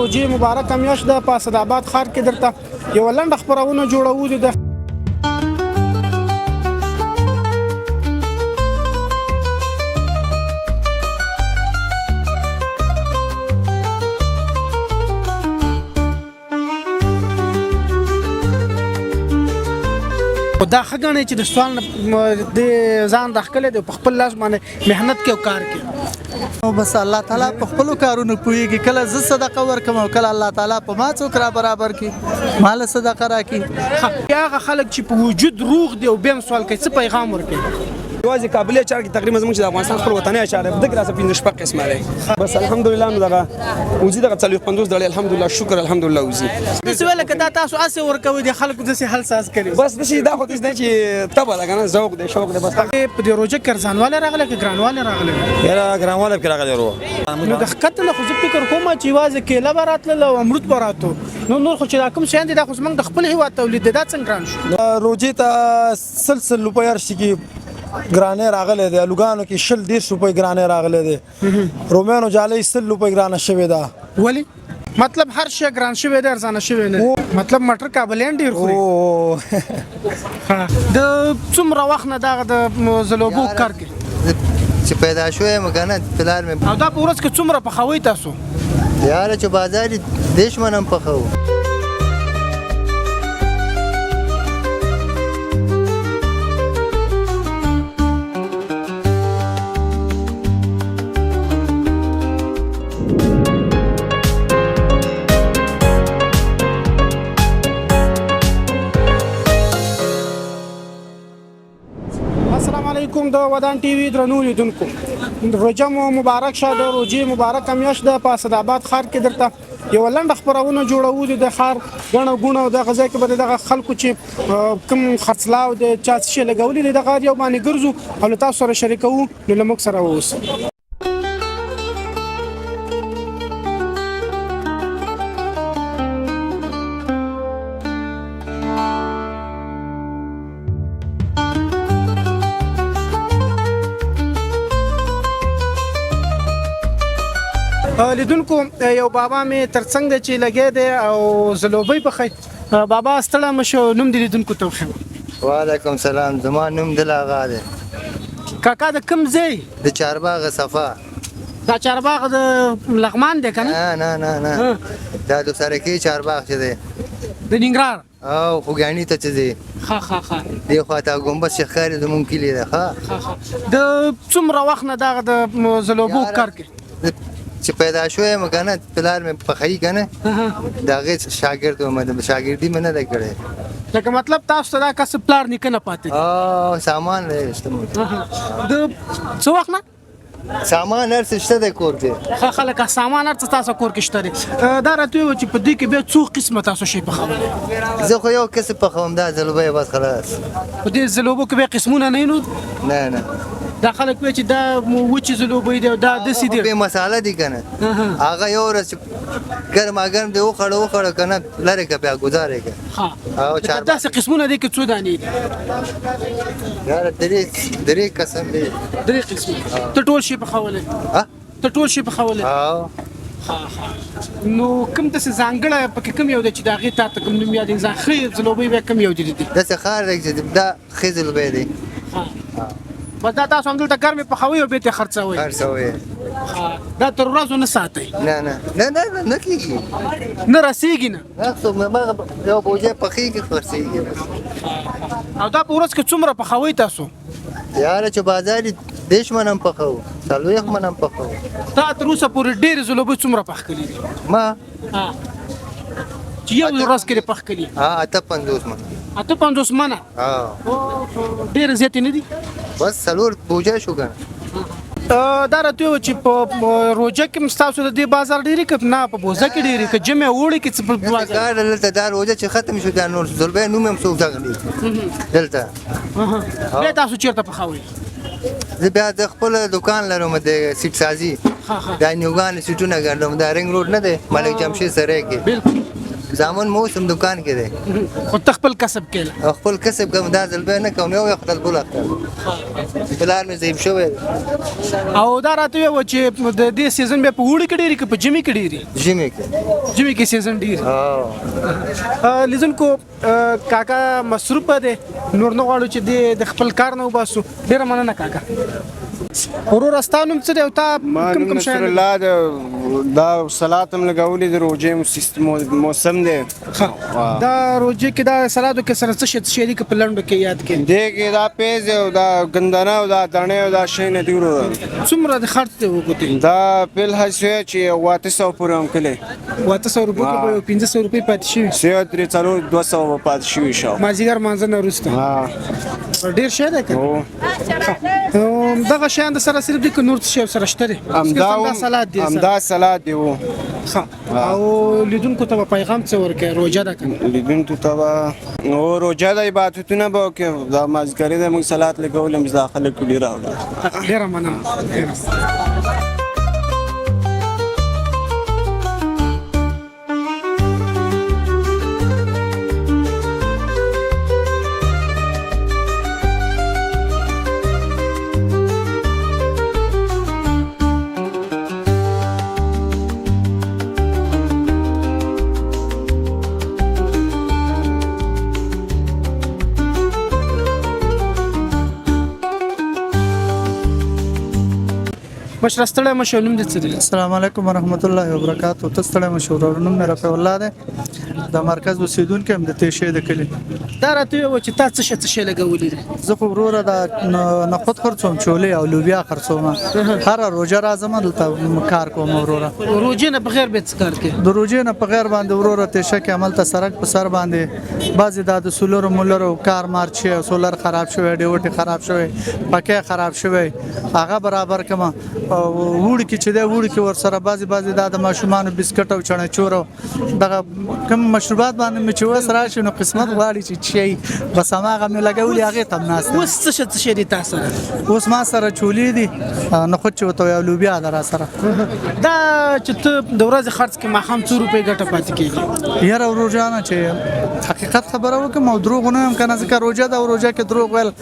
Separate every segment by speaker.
Speaker 1: روجې مبارکه میاشت ده. په اسداباد ښار کې درته یوه لنډه خپرونه جوړولې ده. دا ښه ګڼئ چې د سوال نه د ځان راښکلی دی په خپل لاس باندې محنت کوي او کار کوي.
Speaker 2: او بس الله تعالی په خپلو کارونو پوهېږي. کله زه صدقه ورکوم او کله الله تعالی په ما څوک را برابر کړي ماله صدقه راکړي.
Speaker 1: هغه خلک چې په وجود روغ دي او بیا هم سوال کوي څه پیغام ورکوي؟
Speaker 3: یوازې کابل اچار کې تقریبا زموږ چې د افغانستان خپل وطني اچار دی دغه راځه 15 شپږ قسمه دی. بس الحمدلله نو دغه وزي دغه 50 ډالۍ الحمدلله شکر الحمدلله وزي.
Speaker 1: داسې ویله که دا تاسو هسې ورکوئ د خلکو داسې حل ساز کوي.
Speaker 3: بس داسې دا خو داسې دی چې طبعه ده که نه ذوق دی شوق دی. بس
Speaker 1: په دې روژه کې ارزانوالی راغلی که ګرانوالی راغلی؟
Speaker 4: یاره ګرانوالی پکې راغلی ورو.
Speaker 1: نو د ښکته نه خو زه فکر کوم چې یوازې کیله به راتلل او امرود به راتو نور خو چې دا کوم شیان دي دا خو زموږ د خپل هېواد تولید دی دا څنګه ګران شو؟
Speaker 4: روجې ته سل روپۍ هر شي کې ګرانۍ راغلی دی. الوګانو کې 100 روپۍ ګرانۍ راغلی دی. رومیانو جالۍ 100 روپۍ ګرانه شوې ده.
Speaker 1: ولې؟ مطلب هر شی ګران شوی دی ارزانه شوی نه مطلب مټر کابلیان ډېر خوري. د څومره وخت نه دغه د زلوبو کار کوي
Speaker 2: چې پیدا شوی یم که نه پلار مې.
Speaker 1: او دا په ورځ کې څومره پخوئ تاسو؟
Speaker 2: یاره چې بازار یې 10 من هم پخوو.
Speaker 1: السلام علیکم د ودان ټي وي درنو لیدونکو روژه مو مبارک شه. د روژې مبارکه میاشت ده. په اسداباد ښار کې درته یوه لنډه خپرونه جوړولې د ښار ګڼه ګوڼه او دغه ځای کې به د دغه خلکو چې کوم خرڅلاو د چا څه شی لګولي دي دغه هر یو باندې ګرځو او له تاسو سره شریکوو نو له موږ سره واوسئ. لیدونکو یو بابا مې ترڅنګ دی چې لګی دی او زلوبۍ پخوي. بابا ستړی مه شو نوم دې لیدونکو ته وښیم.
Speaker 2: وعلیکم سلام. زما نوم دل آغا دی.
Speaker 1: کاکا د کوم ځای؟
Speaker 2: د چارباغ صفا.
Speaker 1: دا چارباغ د لغمان دی که نه؟
Speaker 2: نه دا د سرکۍ چارباغ چې دی
Speaker 1: د ننګرهار
Speaker 2: او خوږیاڼي ته چې دی
Speaker 1: ښه
Speaker 2: دې خوا ته ګمبد شیخ ښکاري زمونږ کلي دی. ښه
Speaker 1: د څومره وخت نه دغه د زلوبو کار کوي؟
Speaker 2: چې پیدا شوی یم که نه پلار مې پخوي که نه د هغې شاګرد وم شاګردي مې نه دی کړی.
Speaker 1: لکه مطلب تاسو ته دا کسب پلار نیکه نه پاتې دی؟
Speaker 2: او سامان دی شته
Speaker 1: د څه وخت نه؟
Speaker 2: سامان هر څه شته دی کور کې.
Speaker 1: ښه خلک سامان هر څه تاسو کور کې شته دی. دا راته ووایه چې په دې کې بیا څو قسمه تاسو شی پخوئ؟
Speaker 2: زه خو یو کسب پخوم دا زلوبۍ بس خلاص.
Speaker 1: په دې زلوبو کې بیا قسمونه نه وي نو؟
Speaker 2: نه
Speaker 1: دا خلک وایي چې دا وچې زلوبۍ دی او دا داسې دي
Speaker 2: بې مساله دي که نه هغه یو ورځ چې ګرماګرم دی وخوړه که نه لرې که بیا ګزار یې که.
Speaker 1: داسې قسمونه دی که څو دانې دي؟
Speaker 2: یاره درې قسم دی.
Speaker 1: 3 قسمه. ته ټول شي پخولی؟ ته ټول شي پخولی؟ نو کوم داسې ځانګړی پکې کوم یو دی چې د هغې تا ته کوم نوم یاد دی ښه زلوبۍ بیا کوم یو دي؟
Speaker 2: داسې ښار دی چې دا ښه زلوبۍ دی.
Speaker 1: بس دا تاسو همدلته ګرمې پخوئ او بیا ترې
Speaker 2: خرڅوئ.
Speaker 1: دا تر ورځو نه ساتئ؟
Speaker 2: نه کېږي
Speaker 1: نه رسېږي نه
Speaker 2: یو بوجۍ پخېږي خرڅېږي.
Speaker 1: او دا په ورځ کې څومره پخوئ تاسو؟
Speaker 2: یاره چې بازار یې 10 من هم پخوو 40 من هم پخوو.
Speaker 1: تا تر اوسه پورې ډېرې زلوبۍ څومره پخ کړي دي؟
Speaker 2: ما
Speaker 1: چې یو ورځ کې دې پخ کړي؟
Speaker 2: 58 من.
Speaker 1: 58 منه؟ ډېرې زیاتې نه دي؟
Speaker 2: بس 4 بوجۍ شو که نه.
Speaker 1: دا راته ووایه چې په روژه کې هم ستاسو د دې بازار ډېرې که نه په بوزه کې ډېرې که جمع اوړي کې څه په بازار
Speaker 2: دلته دا روژه چې ختم شو دا نور زلوبۍ نوم هم څوک دغلي دلته.
Speaker 1: بیا تاسو چېرته پخوئ؟
Speaker 2: زه بیا د خپل دکان لرم د سیټ سازي دا نیوګانې سیټونه ګرځوم دا رنګ روډ نه دی ملک جمشید سرای کې
Speaker 5: زامن موسم دکان کې دی
Speaker 1: خو ته خپل کسب کې
Speaker 5: او خپل کسب کوم دا ځل به نه کوم یو خپل بل اختر بلال مې ضعیف شوی
Speaker 1: او دا راته و چې د دې سیزن به په وړي کې ډېری کې په جمی کې ډېری
Speaker 5: ژمي کې
Speaker 1: جمی کې سیزن ډېری لیدونکو کاکا مصروف دی نور نه غواړو چې د خپل کار نه وباسو ډېره مننه کاکا ورور استانم څه دی او تا کوم شی
Speaker 6: الله دا صلات هم لګولې د روزې موسم دی
Speaker 1: دا روزې کې دا سلادو کې سره څه شي دی په لندو کې یاد کې
Speaker 6: دی کې دا پیز او دا ګندنه او دا دانه او دا شی نه دی ورو
Speaker 1: څومره د خرڅ ته وګورئ
Speaker 6: دا په هڅه چې 800 پورې هم کله
Speaker 1: 800 روپۍ په 1500 روپۍ پاتې شي
Speaker 6: سیو درې څلور 200 پاتې شي شو
Speaker 1: مازیګر مانځه نه وروسته ډیر شه ده که دغه شیان د سره صرف د نور څه شی سره شته دي
Speaker 6: همدا سلاد دی وو
Speaker 1: او لیدونکو ته پیغام څه ورکړي روزه ده کنه
Speaker 6: لیدونکو ته او روزه د عبادتونه به کې دا مازګری د موږ صلات لګول هم داخله کړي راوړل
Speaker 1: ډیر مننه مشر ستړی مشه نوم دې څه دی
Speaker 2: السلام علیکم ورحمت الله وبرکاتہ ته ستړی مشه ورور نوم مې رفیع الله دی د مرکز اوسیدونکو هم د تیشې د کلی
Speaker 1: دا راته و چې تا څه شي لګولې دي
Speaker 2: زه خو وروره د نخود خرڅوم چولې او لوبیا خرڅوم هر روزه راځم دلته کار کوم وروره
Speaker 1: روزې نه بغیر به څه کار کوي
Speaker 2: د روزې نه په غیر باندې وروره تیشه کې عمل ته سرک په سر باندې بعضې دا د سولر مولر او کار مارچ شي سولر خراب شوی ډیوټي خراب شوی پکې خراب شوی هغه برابر کما وړ کې چې دا وړ کې ور سره بعضې دا د ماشومان بسکټ او چڼچور دغه کوم مشروبات باندې مې چې وس راشي نو قسمت غواړي چې شي بس هغه مې لګولې هغه تم ناس
Speaker 1: اوس څه شي دي تاسو
Speaker 2: اوس ما سره چولې دي نو خو چې وته یو لوبیا در سره
Speaker 1: دا چې ته د ورځې خرڅ کې ما هم 2 روپۍ ګټه پاتې کیږي
Speaker 2: یاره ورجانه چې حقیقت خبره وکم او دروغ نه هم کنه ځکه روزه دا روزه کې دروغ ول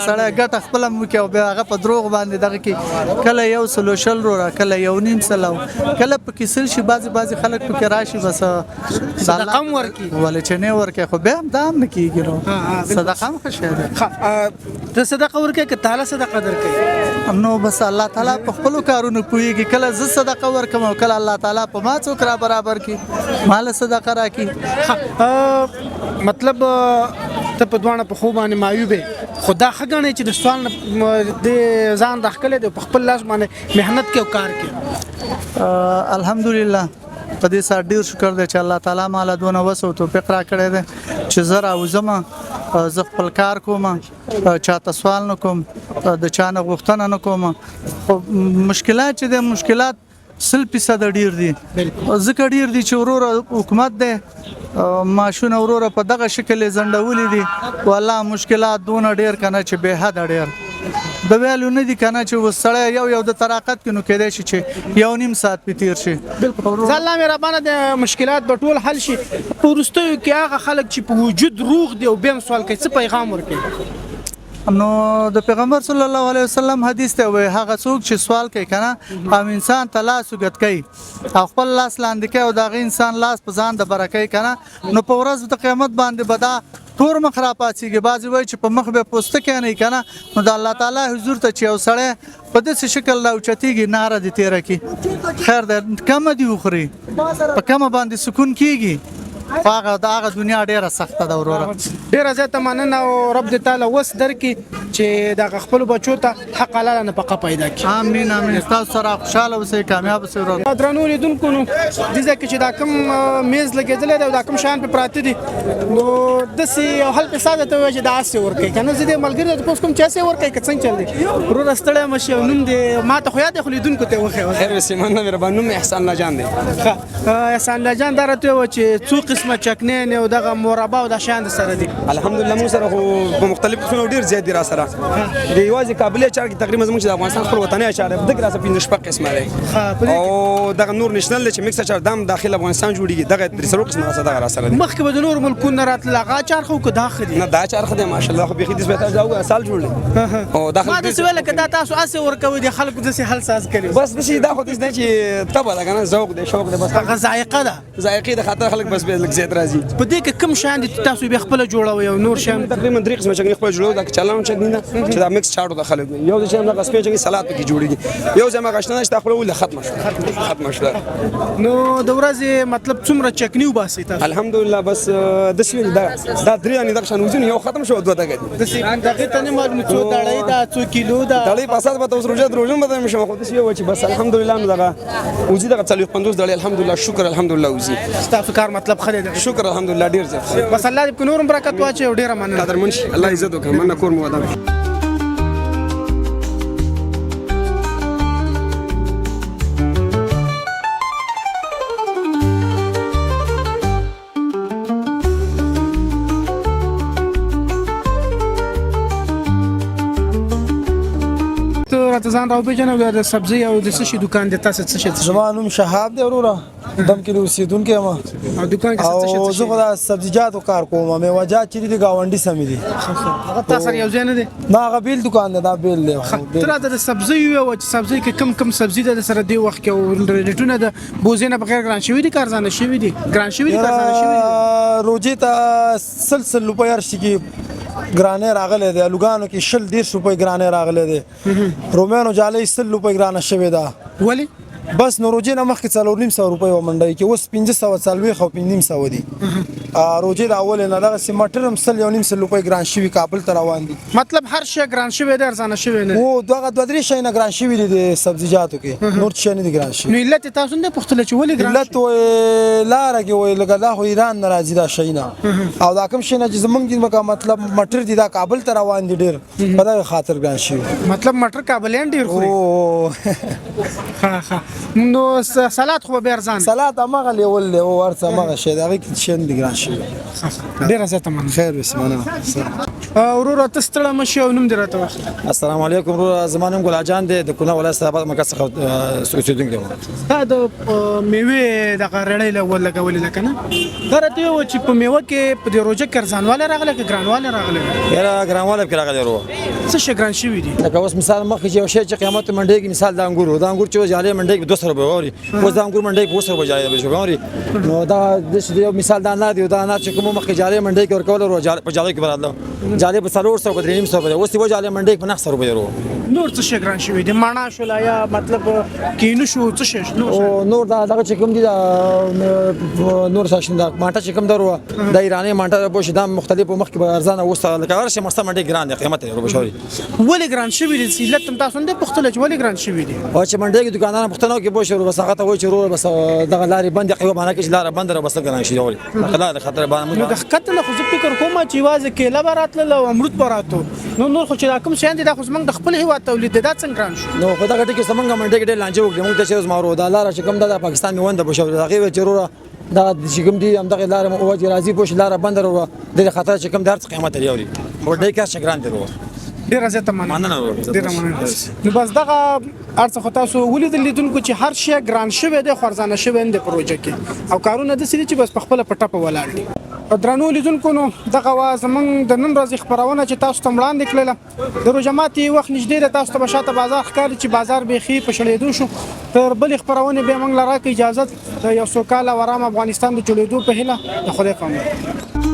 Speaker 2: سړی ګټه خپل مو کې او هغه په دروغ باندې دغه کې کله یو سلوشل رو کله یو نیم سلو کله په کیسل شي بعضی خلک په راشي بس
Speaker 1: صدقه ورکی
Speaker 2: ولې چې نه ورکه خو به دام نه کیږي نو صدقه هم خوشاله
Speaker 1: ته صدقه ورکه که تعالی صدقه درکې
Speaker 2: نو بس الله تعالی په خپل کارونو پويږي کله ز صدقه ورکم او کله الله تعالی په ما څوک را برابر کی مال صدقه راکی
Speaker 1: مطلب ته په دوانه په خو باندې مایوبه خدا خګنې چې د سوال د ځان داخله د خپل لاس باندې مهنت کې او کار کې
Speaker 2: الحمدلله په دې سره ډیر شکر دی چې الله تعالی مال دونه وسو توفیق را کړی دی چې زرا او زما زه خپل کار کوم چاته سوال نه کوم د چانه غوښتنه نه کوم مشکلات چې د مشکلات 100% ډیر دي ځکه ډیر دي چې وروره حکومت دی ماشون وروره په دغه شکل زندولې دي والله مشکلات دونه ډیر کنه چې به حد ډیر د ویلو نه دي کنه چې وسړی یو د طاقت کې نو کېدای شي چې یو نیم ساعت په تیر شي
Speaker 1: الله مهربانه د مشکلات به ټول حل شي پرستو کې هغه خلک چې په وجود روغ دي او بیم سوال کوي څه پیغام ورکړي
Speaker 2: نو د پیغمبر صلی الله علیه وسلم حدیث ته وي هغه څوک چې سوال کوي کنه او انسان ته لاس وګت کوي او خپل لاس لاندې کوي او دغه انسان لاس په ځان د برکې کنه نو په ورځ د قیامت باندې بدا تور مخ را پاتېږي بعضی وای چې په مخ به پوسټ کې نه کنه نو د الله تعالی حضور ته چې اوسړه په دې شکل لا اوچتيږي ناره دي تیر کی خیر ده کم دی وخري په کم باندې سکون کیږي هغه دغه دنیا ډیره سخته ده وروره
Speaker 1: ډیره زیاته مننه او رب دې تعالی وس درکې چې د خپل بچو ته حق حلال نه پقه پیدا کړي
Speaker 2: امين امين تاسو سره خوشاله اوسئ کامیاب اوسئ ورو
Speaker 1: درنو لیدونکو نو دغه چې دا کوم میز لګیدل دا کوم شان په پراته دي نو د سي حل په ساده ته وجه د اسه ورکه کنه زه د ملګری د کوم چا سي ورکه کڅن چل دي ورو رستړې مشه نوم دې ما ته خو یاد خو لیدونکو ته وخه
Speaker 3: خیر سیمان مهربان نوم احسان الله جان دی
Speaker 1: احسان الله جان درته و چې څو قسمه چکنه نه او دغه مربا او د شان سره دي
Speaker 3: الحمدلله مو سره په مختلف قسمه ډیر زیات دي را سره سره د یوازې کابل اچار کې تقریبا زموږ د افغانستان خپل وطني اچار د دغه راځي 15 شپږ قسمه دی او دغه نور نېشنل چې میکس اچار دام داخل افغانستان جوړیږي دغه 3 قسمه سره دغه سره دی
Speaker 1: مخکې به د نور ملکونو راتل هغه اچار خو که داخلي
Speaker 3: نه دا اچار خدای ماشاءالله خو بيخي د سپیټا ځاو اصل جوړ او داخل
Speaker 1: ما د سوال کدا تاسو اسه ورکوي د خلکو د سه حل ساز کوي
Speaker 3: بس د دا خو د چې تبه دا کنه ذوق دی شوق دی بس
Speaker 1: هغه ذائقه ده
Speaker 3: ذائقه د خاطر خلک بس به لږ زیات راځي
Speaker 1: په دې کې کوم شان دي تاسو به خپل جوړوي او نور شان
Speaker 3: تقریبا 3 قسمه چې خپل جوړو دا چلان چې نه چې دا میکس چاړو د خلک یو چې موږ غسپې چې سلاد پکې جوړیږي یو ځما غشنه چې خپل ول ختم شو
Speaker 1: نو د ورځې مطلب څومره چکنی وباسي تاسو
Speaker 3: الحمدلله بس د سوي دا درې نه د شان وزن یو ختم شو دوه دغه
Speaker 1: د سي دغه ته معلومه څو دړې دا څو کیلو دا
Speaker 3: دړې پاسات به تاسو روزه به مشه خو د سوي و چې بس الحمدلله نو دغه وزي دغه 50 دړې الحمدلله شکر الحمدلله وزي
Speaker 1: تاسو کار مطلب خله ده
Speaker 3: شکر الحمدلله ډیر زیات
Speaker 1: بس الله دې په نورم برکت واچي او ډیره مننه
Speaker 3: قدر منشي الله عزت وکړي مننه کور مو ودان
Speaker 1: راته ځان راو پیژنو د سبزی او د څه شي دکان د تاسو څه شي
Speaker 4: زما نوم شهاب دی وروره دم کې اوسېدونکی یم
Speaker 1: او دکان کې څه
Speaker 4: او
Speaker 1: شي
Speaker 4: زه خو د سبزیجاتو کار کوم میوه‌جات چې دي ګاونډي سمې دي
Speaker 1: هغه تاسو یو ځای نه دي
Speaker 4: نه هغه بیل دکان دی دا بیل دی
Speaker 1: تر د سبزی یو چې سبزی کې کم سبزی د سره دی وخت کې ریټونه د بوزینه بغیر ګران شوی دي کارزانه شوی دي ګران شوی دي کارزانه شوی دي
Speaker 4: روجي ته سلسل روپۍ هر شي کې ګرانې راغلی دی الوګانو کې 100 روپۍ ګرانې راغلی دی رومیانو جالۍ 100 روپۍ ګرانه شوې ده
Speaker 1: ولی
Speaker 4: بس نو روجي نه مخکې 4.5 روپۍ و منډی کې اوس 1540 او 500 دي روجي د اول نه دغه سیمټر هم 1.5 روپۍ ګران شوی کابل ته روان دي
Speaker 1: مطلب هر شی ګران شوی دی ارزانه شوی نه
Speaker 4: او دغه 2-3 شي نه ګران شوی دي د سبزیجاتو کې نور څه نه دي ګران شوی
Speaker 1: نو علت تاسو نه پختل چې ولی ګران
Speaker 4: علت لاره کې وای لګا دا خو ایران ناراضي دا شي نه او دا کوم شي نه چې زمونږ دین مکه مطلب مټر دي دا کابل ته روان دي ډیر په دغه خاطر ګران شوی
Speaker 1: مطلب مټر کابلیان ډیر خوري ها نو سلاد خو به ارزان
Speaker 4: سلاد هغه لیول او ورته هغه شي دا کې شین دي ګران شوی
Speaker 1: ډیر زیاته من
Speaker 4: خیر بسمانه
Speaker 1: ورور تستړه مشه نوم دراته واخ
Speaker 4: السلام علیکم ورور زمانم ګل اجان دې د کونه ولایت آباد مرکز څخه سوچیدونکو
Speaker 1: دا د میوه د غړړې له ول لګولې لکنه درته و چې په میوه کې په روزه کرزانواله راغله کې ګرانواله راغله
Speaker 4: یاره ګرانواله کې راغلی ورو
Speaker 1: څه شي ګران شوی دي
Speaker 4: لکه اوس مثال مخکې یو شی چې قیامت منډي کې مثال د انګور چې جالي منډي کې 200 روپے اوري اوس د انګور منډي کې 200 روپے جالي به شو اوري نو دا د یو مثال دا نه دی دا نه چې کوم مخکې جالي منډي کې ورکول ورو په جالي کې برادله جالي په 300 په 300 اوس دی جالي منډي کې په 900 روپے ورو
Speaker 1: نور څه شي ګران شوی دي معنا شو لا یا مطلب کینو شو څه شي
Speaker 4: نور دا دغه چې کوم دي نور ساشن دا ماټه چې کوم درو د ایرانی ماټه به شي دا مختلفو مخکې به ارزانه وسته لکه ورشه مرسته منډي ګران دی قیمت ورو بشوري
Speaker 1: ولی ګران شوی دي سیلت تم تاسو نه پختل چې ولی ګران شوی دي
Speaker 4: او چې منډي کې دکاندار پختنو کې به شروع بس هغه ته وای چې ورو بس دغه لارې بند قیمه باندې کې لارې بند را بس ګران شي وري خلا د خطر باندې
Speaker 1: نو د خطر له خو فکر کوم چې واځه کې لا براتله او امرود براتو نور خو چې کوم شاندي دا خو زمنګ د خپل هیواد تولید دا څنګه ګران شو
Speaker 4: نو په دغه ټکی سمنګ منډي کې لانجه وکړه موږ ته چې زمارو دا لار چې کوم د پاکستان میوند بشو دغه ضروره دا چې کوم دي هم دغه لار او راځي پوش لار بند ورو د خطر چې کوم درس قیمت لري او دای کا شګران درو
Speaker 1: ډیر زیاته مننه ډیر مننه نو بس دغه ارڅ خو تاسو ولید لیدونکو چې هر شی ګران شوی دی خورزانه شوی دی پروژه کې او کارونه د سړي چې بس په خپل پټه په ولاړ دي درنو لیدونکو نو دغه زمونږ د نن ورځې خبرونه چې تاسو ته وړاندې کړله د روجماتي وخت نږدې د تاسو ته بشاته بازار ښکاري چې بازار بيخي په شړېدو شو تر بل خبرونه به موږ لراکې اجازه د یو سوکاله ورام افغانستان د جوړېدو په هیله د خدای په امان